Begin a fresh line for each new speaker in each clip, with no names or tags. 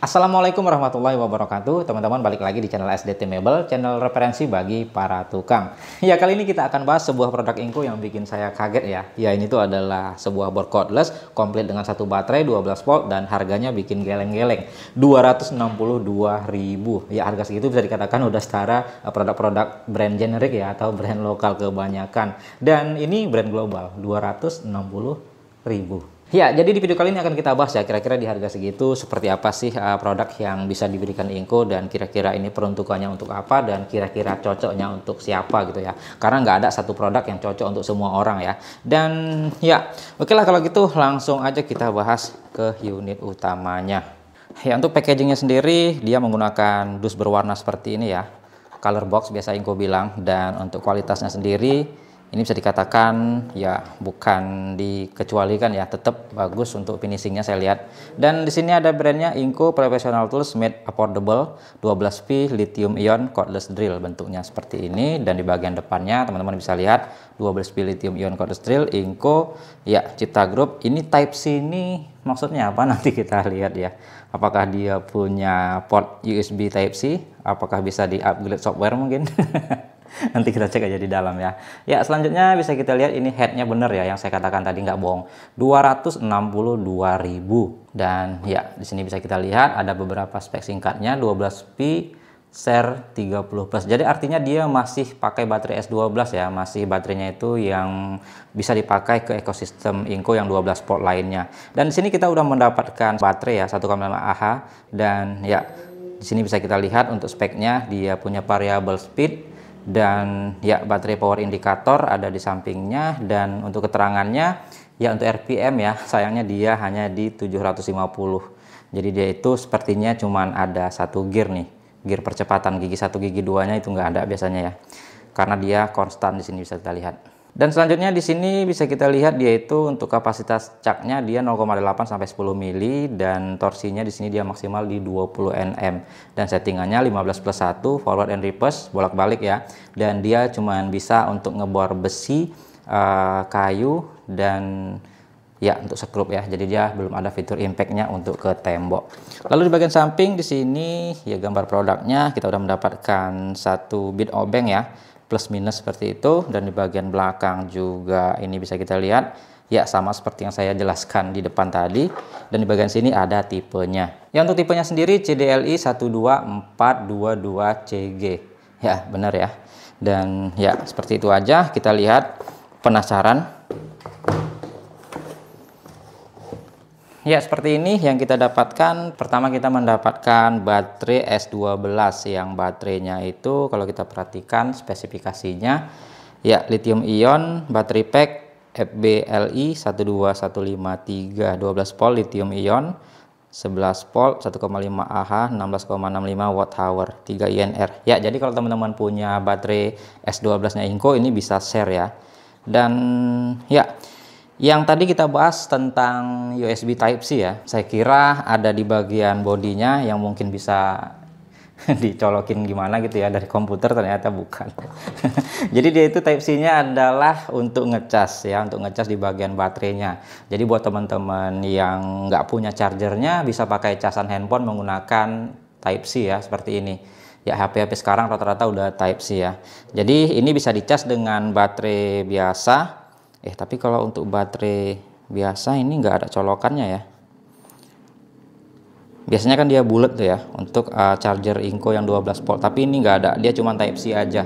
Assalamualaikum warahmatullahi wabarakatuh. Teman-teman, balik lagi di channel SDT Mebel, channel referensi bagi para tukang. Ya, kali ini kita akan bahas sebuah produk Inco yang bikin saya kaget ya. Ya, ini tuh adalah sebuah board cordless komplit dengan satu baterai 12 volt dan harganya bikin geleng-geleng. 262.000. Ya, harga segitu bisa dikatakan udah setara produk-produk brand generik ya atau brand lokal kebanyakan. Dan ini brand global, 260.000. Ya, jadi di video kali ini akan kita bahas ya kira-kira di harga segitu seperti apa sih produk yang bisa diberikan Inco dan kira-kira ini peruntukannya untuk apa dan kira-kira cocoknya untuk siapa gitu ya. Karena nggak ada satu produk yang cocok untuk semua orang ya. Dan ya, oke lah kalau gitu langsung aja kita bahas ke unit utamanya. Ya, untuk packagingnya sendiri dia menggunakan dus berwarna seperti ini ya. Color box biasa Inco bilang, dan untuk kualitasnya sendiri ini bisa dikatakan ya bukan dikecualikan ya, tetap bagus untuk finishingnya saya lihat. Dan di sini ada brandnya Inco Professional Tools Made Affordable 12V Lithium Ion Cordless Drill, bentuknya seperti ini. Dan di bagian depannya teman-teman bisa lihat 12V Lithium Ion Cordless Drill Inco ya, Cipta Group. Ini Type C ini maksudnya apa, nanti kita lihat ya. Apakah dia punya port USB Type C, apakah bisa di upgrade software mungkin. Nanti kita cek aja di dalam ya. Ya, selanjutnya bisa kita lihat ini headnya bener ya, yang saya katakan tadi nggak bohong, 262.000. Dan ya di sini bisa kita lihat ada beberapa spek singkatnya, 12V Share 30+. Jadi artinya dia masih pakai baterai S12 ya, masih baterainya itu yang bisa dipakai ke ekosistem Inco yang 12 volt lainnya. Dan di sini kita udah mendapatkan baterai ya 1,5 Ah, dan ya di sini bisa kita lihat untuk speknya dia punya variable speed. Dan ya baterai power indikator ada di sampingnya. Dan untuk keterangannya ya untuk RPM ya sayangnya dia hanya di 750. Jadi dia itu sepertinya cuman ada satu gear nih, gear percepatan, gigi 1 gigi 2 nya itu nggak ada biasanya ya, karena dia konstan. Di sini bisa kita lihat. Dan selanjutnya di sini bisa kita lihat dia itu untuk kapasitas caknya dia 0,8 sampai 10 mili, dan torsinya di sini dia maksimal di 20 Nm, dan settingannya 15+1 forward and reverse bolak-balik ya. Dan dia cuman bisa untuk ngebor besi, kayu, dan ya untuk skrup ya. Jadi dia belum ada fitur impactnya untuk ke tembok. Lalu di bagian samping di sini ya gambar produknya kita udah mendapatkan satu bit obeng ya, plus minus seperti itu. Dan di bagian belakang juga ini bisa kita lihat ya sama seperti yang saya jelaskan di depan tadi. Dan di bagian sini ada tipenya. Ya, untuk tipenya sendiri CDLI 12422CG ya, benar ya. Dan ya seperti itu aja. Kita lihat, penasaran? Ya, seperti ini yang kita dapatkan. Pertama kita mendapatkan baterai S12 yang baterainya itu kalau kita perhatikan spesifikasinya ya lithium ion baterai pack FBLI 12153 12 volt lithium ion 11 volt 1,5 Ah 16,65 watt hour 3 INR. Ya, jadi kalau teman-teman punya baterai S12 nya Inco ini bisa share ya. Dan ya yang tadi kita bahas tentang USB Type C ya, saya kira ada di bagian bodinya yang mungkin bisa dicolokin gimana gitu ya dari komputer, ternyata bukan. Jadi dia itu Type C-nya adalah untuk ngecas ya, untuk ngecas di bagian baterainya. Jadi buat teman-teman yang nggak punya chargernya bisa pakai casan handphone menggunakan Type C ya, seperti ini. Ya, HP-HP sekarang rata-rata udah Type C ya. Jadi ini bisa dicas dengan baterai biasa. Tapi kalau untuk baterai biasa ini nggak ada colokannya ya. Biasanya kan dia bulat tuh ya untuk charger Inco yang 12 volt, tapi ini nggak ada, dia cuma Type C aja.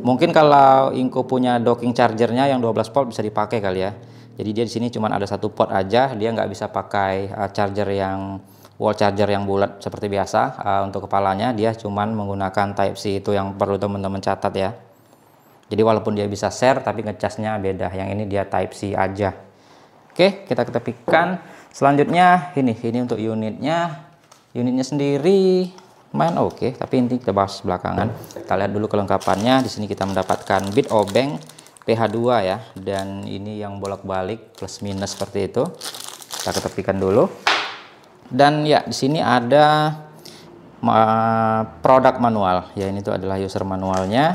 Mungkin kalau Inco punya docking chargernya yang 12 volt bisa dipakai kali ya. Jadi dia di sini cuma ada satu port aja, dia nggak bisa pakai charger yang wall charger yang bulat seperti biasa. Untuk kepalanya dia cuma menggunakan Type C, itu yang perlu teman-teman catat ya. Jadi walaupun dia bisa share tapi ngecasnya beda. Yang ini dia Type C aja. Oke, kita ketepikan. Selanjutnya ini untuk unitnya. Unitnya sendiri main oke, tapi ini kita bahas belakangan. Kita lihat dulu kelengkapannya. Di sini kita mendapatkan bit obeng PH2 ya, dan ini yang bolak-balik plus minus seperti itu. Kita ketepikan dulu. Dan ya di sini ada produk manual. Ya, ini tuh adalah user manualnya.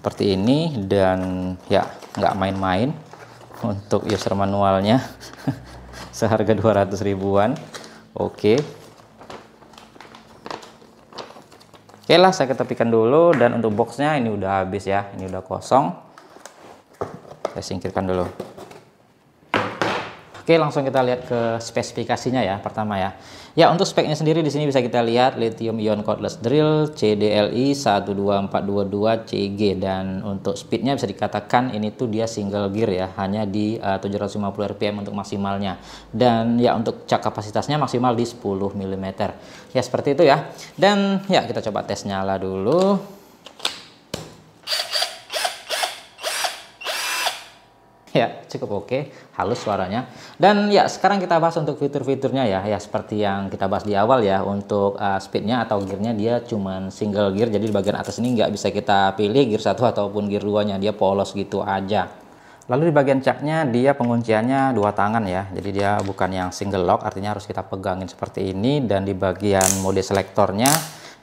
Seperti ini, dan ya nggak main-main untuk user manualnya. Seharga 200 ribuan. Oke. Oke lah, saya ketepikan dulu, dan untuk boxnya ini udah habis ya, ini udah kosong. Saya singkirkan dulu. Oke, langsung kita lihat ke spesifikasinya ya. Pertama ya. Ya, untuk speknya sendiri di sini bisa kita lihat lithium ion cordless drill CDLI 12422CG, dan untuk speednya bisa dikatakan ini tuh dia single gear ya, hanya di 750 rpm untuk maksimalnya. Dan ya untuk cak kapasitasnya maksimal di 10 mm. Ya seperti itu ya. Dan ya kita coba tes nyala dulu. Ya, cukup oke, halus suaranya. Dan ya, sekarang kita bahas untuk fitur-fiturnya ya. Ya, seperti yang kita bahas di awal ya, untuk speednya atau gearnya dia cuman single gear. Jadi di bagian atas ini nggak bisa kita pilih gear 1 ataupun gear 2-nya, dia polos gitu aja. Lalu di bagian caknya dia pengunciannya 2 tangan ya. Jadi dia bukan yang single lock, artinya harus kita pegangin seperti ini. Dan di bagian mode selektornya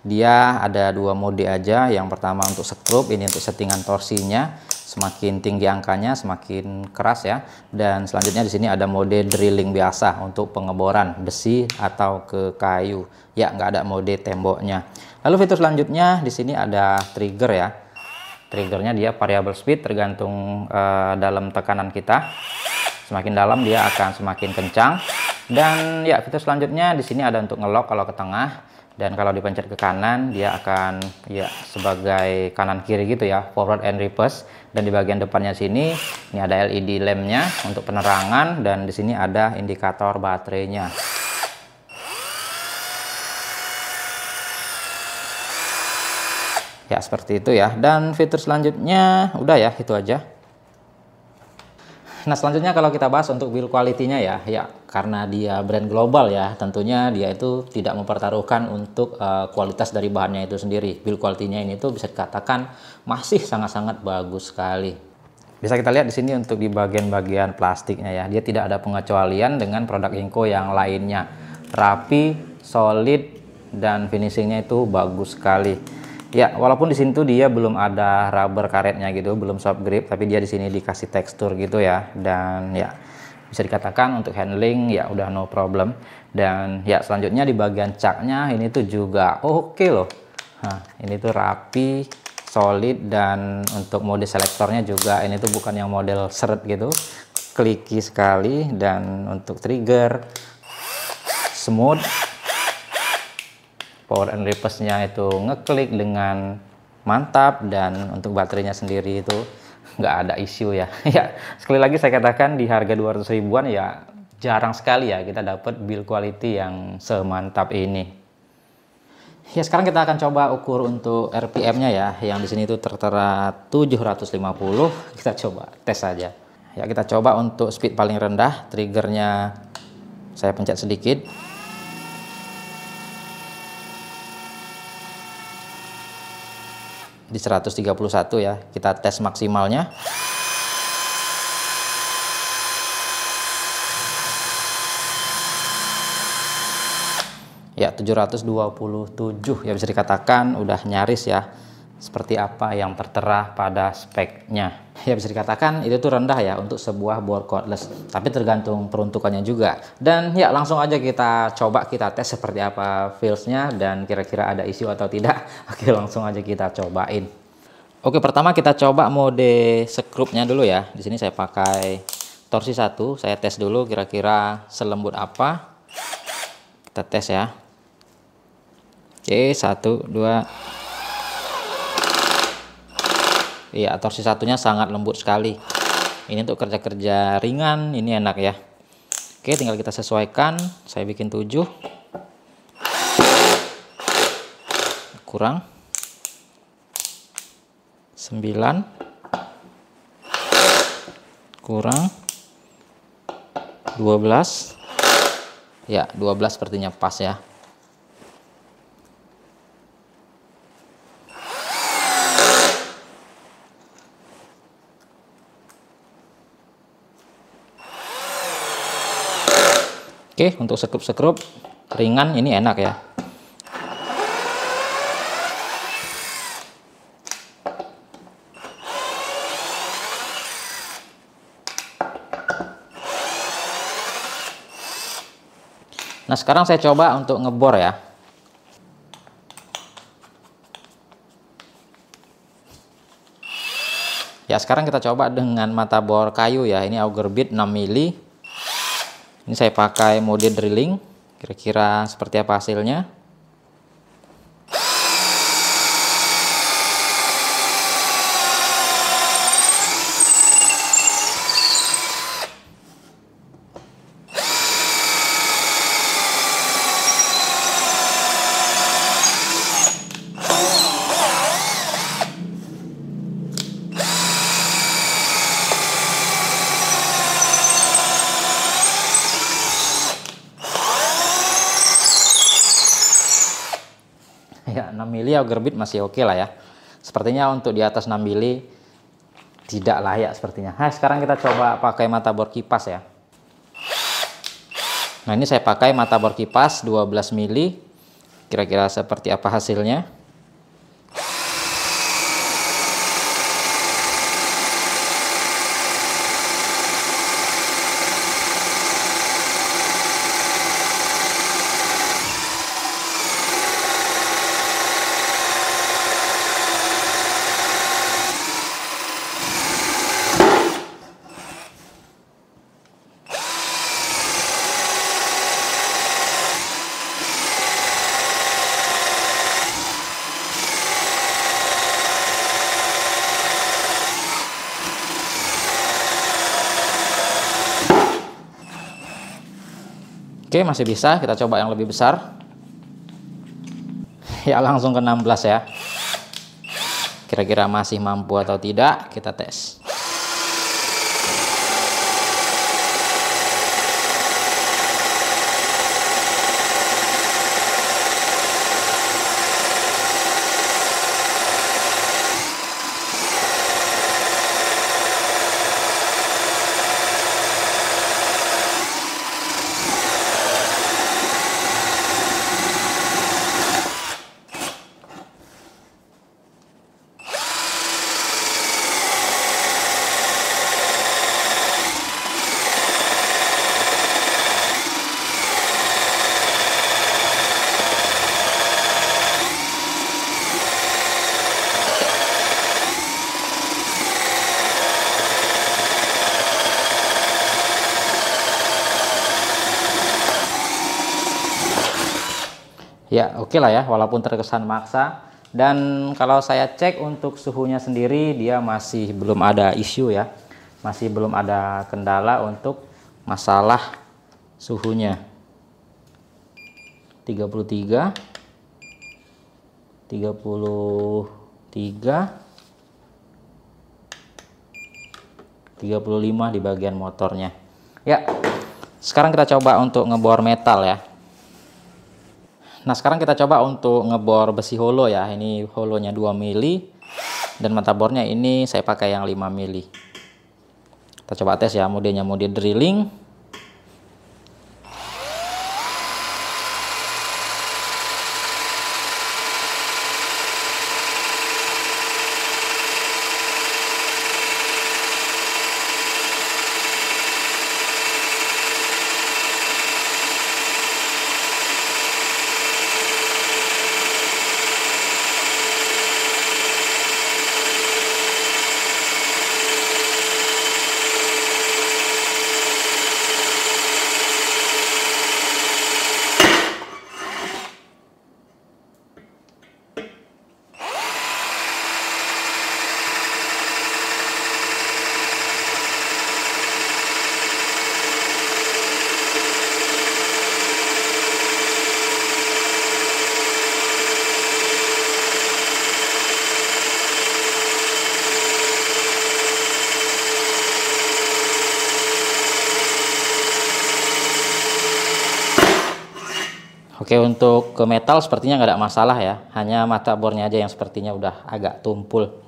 dia ada 2 mode aja. Yang pertama untuk skrup, ini untuk settingan torsinya. Semakin tinggi angkanya semakin keras ya. Dan selanjutnya di sini ada mode drilling biasa untuk pengeboran besi atau ke kayu. Ya, nggak ada mode temboknya. Lalu fitur selanjutnya di sini ada trigger ya. Triggernya dia variable speed tergantung dalam tekanan kita. Semakin dalam dia akan semakin kencang. Dan ya fitur selanjutnya di sini ada untuk ngelock kalau ke tengah. Dan kalau dipencet ke kanan dia akan ya sebagai kanan kiri gitu ya, forward and reverse. Dan di bagian depannya sini ini ada LED lampnya untuk penerangan, dan di sini ada indikator baterainya. Ya seperti itu ya. Dan fitur selanjutnya udah ya, itu aja. Nah selanjutnya kalau kita bahas untuk build quality-nya ya, karena dia brand global ya, tentunya dia itu tidak mempertaruhkan untuk kualitas dari bahannya itu sendiri. Build quality-nya ini tuh bisa dikatakan masih sangat-sangat bagus sekali. Bisa kita lihat di sini untuk di bagian-bagian plastiknya ya, dia tidak ada pengecualian dengan produk Inco yang lainnya. Rapi, solid, dan finishingnya itu bagus sekali. Ya, walaupun di sini tuh dia belum ada rubber karetnya gitu, belum soft grip, tapi dia di sini dikasih tekstur gitu ya. Dan ya bisa dikatakan untuk handling ya udah no problem. Dan ya selanjutnya di bagian caknya ini tuh juga oke loh. Nah, ini tuh rapi, solid, dan untuk mode selektornya juga ini tuh bukan yang model seret gitu. Clicky sekali, dan untuk trigger smooth. Power and reverse-nya itu ngeklik dengan mantap, dan untuk baterainya sendiri itu nggak ada isu ya. Ya, sekali lagi saya katakan di harga 200 ribuan ya jarang sekali ya kita dapat build quality yang semantap ini. Ya, sekarang kita akan coba ukur untuk RPM-nya ya, yang di sini itu tertera 750. Kita coba tes saja. Ya, kita coba untuk speed paling rendah, triggernya saya pencet sedikit. Di 131 ya, kita tes maksimalnya. Ya 727 ya, bisa dikatakan udah nyaris ya seperti apa yang tertera pada speknya. Ya bisa dikatakan itu tuh rendah ya untuk sebuah board cordless, tapi tergantung peruntukannya juga. Dan ya langsung aja kita coba, kita tes seperti apa feelsnya dan kira-kira ada isu atau tidak. Oke, langsung aja kita cobain. Oke, pertama kita coba mode skrupnya dulu ya. Di sini saya pakai torsi 1, saya tes dulu kira-kira selembut apa. Kita tes ya. Oke, 1 2. Iya, torsi satunya sangat lembut sekali. Ini untuk kerja-kerja ringan, ini enak ya. Oke, tinggal kita sesuaikan. Saya bikin 7. Kurang 9. Kurang 12. Ya, 12 sepertinya pas ya. Oke, untuk sekrup-sekrup ringan ini enak ya. Nah, sekarang saya coba untuk ngebor ya. Ya, sekarang kita coba dengan mata bor kayu ya. Ini auger bit 6 mili. Ini saya pakai mode drilling. Kira-kira seperti apa hasilnya? Ya, 6 mili auger bit masih oke lah ya. Sepertinya untuk di atas 6 mili tidak layak sepertinya. Nah, sekarang kita coba pakai mata bor kipas ya. Nah, ini saya pakai mata bor kipas 12 mili. Kira-kira seperti apa hasilnya? Oke, masih bisa. Kita coba yang lebih besar. Ya, langsung ke 16 ya. Kira-kira masih mampu atau tidak, kita tes. Ya, oke lah ya, walaupun terkesan maksa. Dan kalau saya cek untuk suhunya sendiri, dia masih belum ada isu ya. Masih belum ada kendala untuk masalah suhunya. 33, 33, 35 di bagian motornya. Ya, sekarang kita coba untuk ngebor metal ya. Nah, sekarang kita coba untuk ngebor besi holo ya. Ini holonya 2 mili dan mata bornya ini saya pakai yang 5 mili. Kita coba tes ya, modenya mode drilling. Oke, untuk ke metal sepertinya nggak ada masalah ya. Hanya mata bornya aja yang sepertinya udah agak tumpul.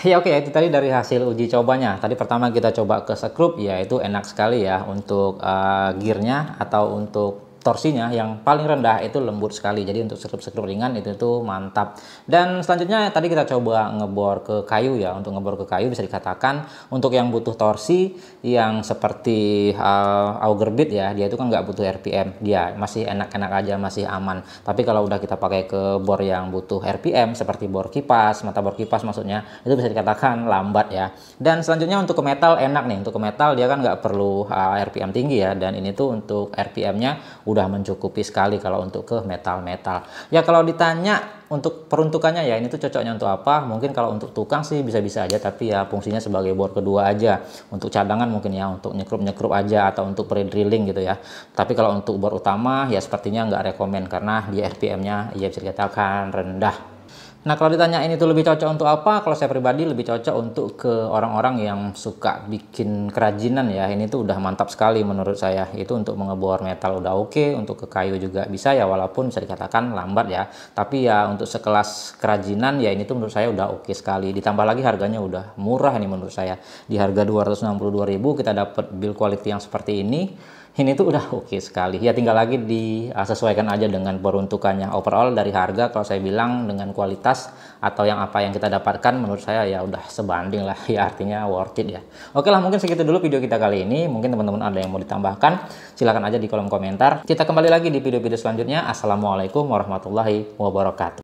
Ya oke, itu tadi dari hasil uji cobanya. Tadi pertama kita coba ke sekrup, ya itu enak sekali ya untuk gearnya atau untuk torsinya yang paling rendah itu lembut sekali. Jadi untuk sekrup-sekrup ringan itu tuh mantap. Dan selanjutnya tadi kita coba ngebor ke kayu ya. Untuk ngebor ke kayu bisa dikatakan untuk yang butuh torsi yang seperti auger bit ya, dia itu kan nggak butuh RPM, dia masih enak-enak aja, masih aman. Tapi kalau udah kita pakai ke bor yang butuh RPM seperti bor kipas, mata bor kipas maksudnya, itu bisa dikatakan lambat ya. Dan selanjutnya untuk ke metal enak nih. Untuk ke metal dia kan nggak perlu RPM tinggi ya, dan ini tuh untuk RPM-nya udah mencukupi sekali kalau untuk ke metal-metal. Ya kalau ditanya untuk peruntukannya ya ini tuh cocoknya untuk apa? Mungkin kalau untuk tukang sih bisa-bisa aja, tapi ya fungsinya sebagai bor kedua aja. Untuk cadangan mungkin ya untuk nyekrup-nyekrup aja atau untuk pre-drilling gitu ya. Tapi kalau untuk bor utama ya sepertinya nggak rekomen karena di RPM-nya ya bisa dikatakan rendah. Nah kalau ditanya ini tuh lebih cocok untuk apa? Kalau saya pribadi lebih cocok untuk ke orang-orang yang suka bikin kerajinan ya. Ini tuh udah mantap sekali menurut saya. Itu untuk mengebor metal udah oke, untuk ke kayu juga bisa ya, walaupun bisa dikatakan lambat ya. Tapi ya untuk sekelas kerajinan ya ini tuh menurut saya udah oke sekali. Ditambah lagi harganya udah murah ini menurut saya. Di harga 262.000 kita dapat build quality yang seperti ini. Ini tuh udah oke sekali. Ya tinggal lagi disesuaikan aja dengan peruntukannya. Overall dari harga kalau saya bilang dengan kualitas atau yang apa yang kita dapatkan menurut saya ya udah sebanding lah. Ya artinya worth it ya. Oke lah, mungkin segitu dulu video kita kali ini. Mungkin teman-teman ada yang mau ditambahkan, silahkan aja di kolom komentar. Kita kembali lagi di video-video selanjutnya. Assalamualaikum warahmatullahi wabarakatuh.